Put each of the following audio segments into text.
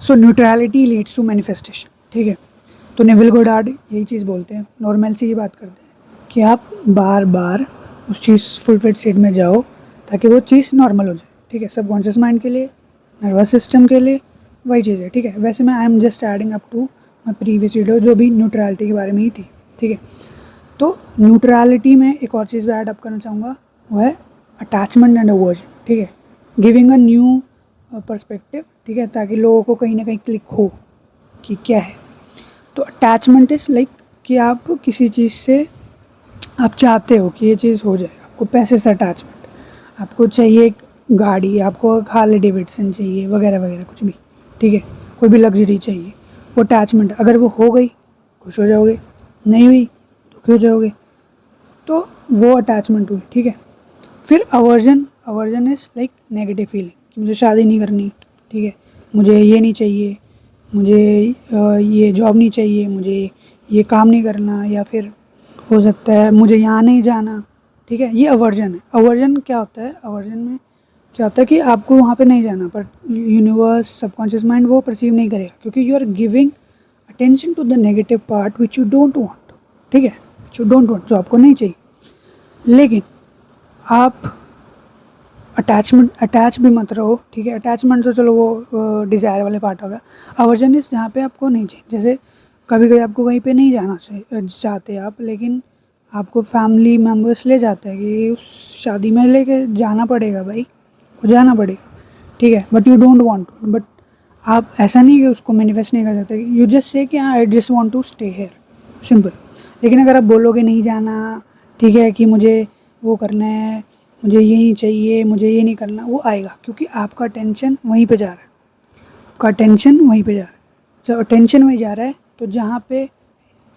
So neutrality leads to manifestation, ठीक है। तो नेविल गोडार्ड यही चीज़ बोलते हैं, नॉर्मल की बात करते हैं कि आप बार बार उस चीज़ फुलफिल्ड स्टेट में जाओ ताकि वो चीज़ नॉर्मल हो जाए, ठीक है। सबकॉन्शियस माइंड के लिए, नर्वस सिस्टम के लिए वही चीज़ है, ठीक है। वैसे मैं I am just adding up to my previous video जो भी न्यूट्रलिटी के बारे में ही थी, ठीक है। तो न्यूट्रलिटी में एक और चीज़ मैं ऐड अप करना चाहूँगा, वो है अटैचमेंट एंड अवर्जन, ठीक है। गिविंग अ न्यू पर्सपेक्टिव, ठीक है, ताकि लोगों को कहीं ना कहीं क्लिक हो कि क्या है। तो अटैचमेंट इज़ लाइक कि आप किसी चीज़ से आप चाहते हो कि ये चीज़ हो जाए, आपको पैसे से अटैचमेंट, आपको चाहिए एक गाड़ी, आपको हार्ले डेविडसन चाहिए वगैरह वगैरह कुछ भी, ठीक है, कोई भी लग्जरी चाहिए, वो अटैचमेंट। अगर वो हो गई खुश हो जाओगे, नहीं हुई दुखी हो जाओगे, तो वो अटैचमेंट हुई, ठीक है। फिर aversion is like negative feeling कि मुझे शादी नहीं करनी, ठीक है, मुझे ये नहीं चाहिए, मुझे ये जॉब नहीं चाहिए, मुझे ये काम नहीं करना, या फिर हो सकता है मुझे यहाँ नहीं जाना, ठीक है। ये अवर्जन है। अवर्जन क्या होता है, अवर्जन में क्या होता है कि आपको वहाँ पे नहीं जाना, पर यूनिवर्स, सबकॉन्शियस माइंड वो परसीव नहीं करेगा क्योंकि you are giving attention to the negative part which you don't want, ठीक है, जो डोंट वांट, जो आपको नहीं चाहिए। लेकिन आप अटैच भी मत रहो, ठीक है। अटैचमेंट तो चलो वो डिज़ायर वाले पार्ट होगा। अवर्जन इस जहाँ पे आपको नहीं चाहिए, जैसे कभी कभी आपको कहीं पे नहीं जाना चाहते आप, लेकिन आपको फैमिली मेम्बर्स ले जाते हैं कि उस शादी में लेके जाना पड़ेगा भाई, को जाना पड़ेगा, ठीक है, but you don't want to. But आप ऐसा नहीं कि उसको मैनिफेस्ट नहीं कर सकते, यू जस्ट से कि हाँ I just want to stay here, simple. लेकिन अगर आप बोलोगे नहीं जाना, ठीक है, कि मुझे वो करना है, मुझे ये नहीं चाहिए, मुझे ये नहीं करना, वो आएगा क्योंकि आपका अटेंशन वहीं पे जा रहा है, आपका अटेंशन वहीं पे जा रहा है। जब अटेंशन वहीं जा रहा है तो जहाँ पे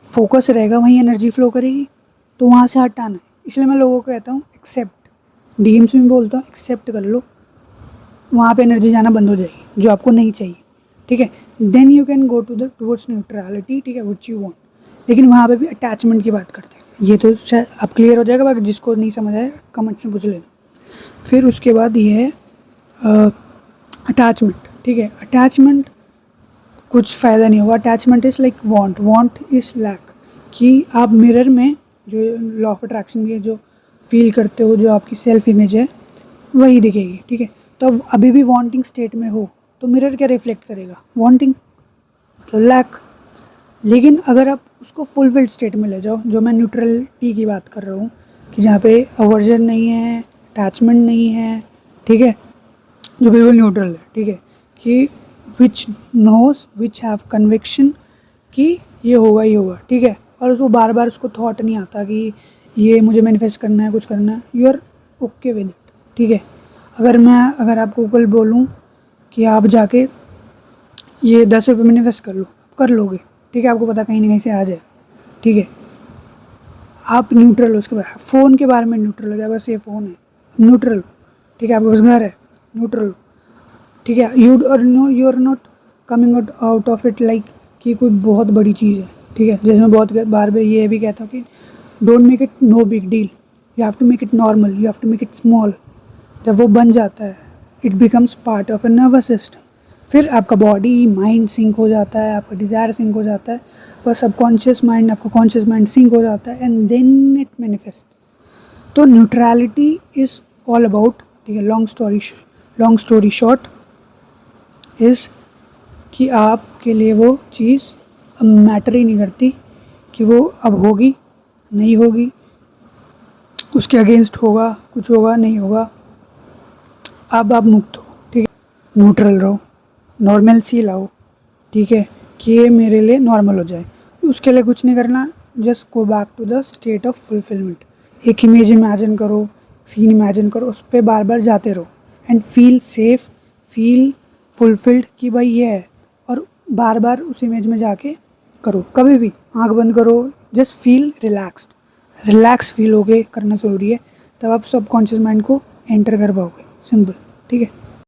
फोकस रहेगा वहीं एनर्जी फ्लो करेगी, तो वहाँ से हटाना है। इसलिए मैं लोगों को कहता हूँ एक्सेप्ट, डीएम्स में बोलता हूँ एक्सेप्ट कर लो, वहाँ पे एनर्जी जाना बंद हो जाएगी जो आपको नहीं चाहिए, ठीक है। Then you can go to the towards neutrality, ठीक है, विच यू वांट। लेकिन वहाँ पे भी अटैचमेंट की बात करते हैं, ये तो शायद अब क्लियर हो जाएगा, बाकी जिसको नहीं समझ आए कमेंट्स में पूछ लेना। फिर उसके बाद ये है अटैचमेंट, ठीक है। अटैचमेंट कुछ फ़ायदा नहीं होगा। Attachment is like want is lack, कि आप मिरर में जो लॉ ऑफ अट्रैक्शन की जो फील करते हो, जो आपकी सेल्फ इमेज है वही दिखेगी, ठीक है। तो अब अभी भी वांटिंग स्टेट में हो तो मिरर क्या रिफ्लेक्ट करेगा, वांटिंग, मतलब लैक। लेकिन अगर आप उसको फुलफिल्ड स्टेट में ले जाओ, जो मैं न्यूट्रलिटी की बात कर रहा हूँ, कि जहाँ पे अवर्जन नहीं है, अटैचमेंट नहीं है, ठीक है, जो बिल्कुल न्यूट्रल है, ठीक है, कि विच नोस विच हैव कन्विक्शन कि ये होगा ही होगा, ठीक है। और उसको बार बार उसको थॉट नहीं आता कि ये मुझे मैनिफेस्ट करना है, कुछ करना है, you are okay with it, ठीक है। अगर आपको कल बोलूँ कि आप जाके ये 10 रुपये मैनिफेस्ट कर लो, कर लोगे, ठीक है, आपको पता कहीं ना कहीं से आ जाए, ठीक है। आप न्यूट्रल हो उसके बारे, फ़ोन के बारे में न्यूट्रल हो गया, बस ये फ़ोन है, न्यूट्रल, ठीक है। आपके पास घर है, न्यूट्रल, ठीक है। You are not coming out of it like कि कोई बहुत बड़ी चीज़ है, ठीक है। जैसे मैं बहुत बार ये भी कहता हूँ कि don't make it no big deal, you have to make it normal, you have to make it small. जब वो बन जाता है it becomes part of a nervous system, फिर आपका बॉडी माइंड सिंक हो जाता है, आपका डिज़ायर सिंक हो जाता है, पर सबकॉन्शियस माइंड आपका कॉन्शियस माइंड सिंक हो जाता है, एंड देन इट मैनिफेस्ट। तो न्यूट्रलिटी इज़ ऑल अबाउट, ठीक है, लॉन्ग स्टोरी शॉर्ट इज़ कि आपके लिए वो चीज़ अब मैटर ही नहीं करती कि वो अब होगी नहीं होगी, उसके अगेंस्ट होगा, कुछ होगा नहीं होगा, अब आप मुक्त हो, ठीक है। न्यूट्रल रहो, नॉर्मल लाओ, ठीक है, कि ये मेरे लिए नॉर्मल हो जाए। उसके लिए कुछ नहीं करना, just go back to the state of fulfilment. एक इमेज इमेजिन करो, सीन इमेजिन करो, उस पर बार बार जाते रहो and feel safe, feel fulfilled कि भाई ये है, और बार बार उस इमेज में जाके करो। कभी भी आंख बंद करो, जस्ट फील रिलैक्स फील होके करना ज़रूरी है, तब आप सबकॉन्शियस माइंड को एंटर कर पाओगे, सिंपल, ठीक है।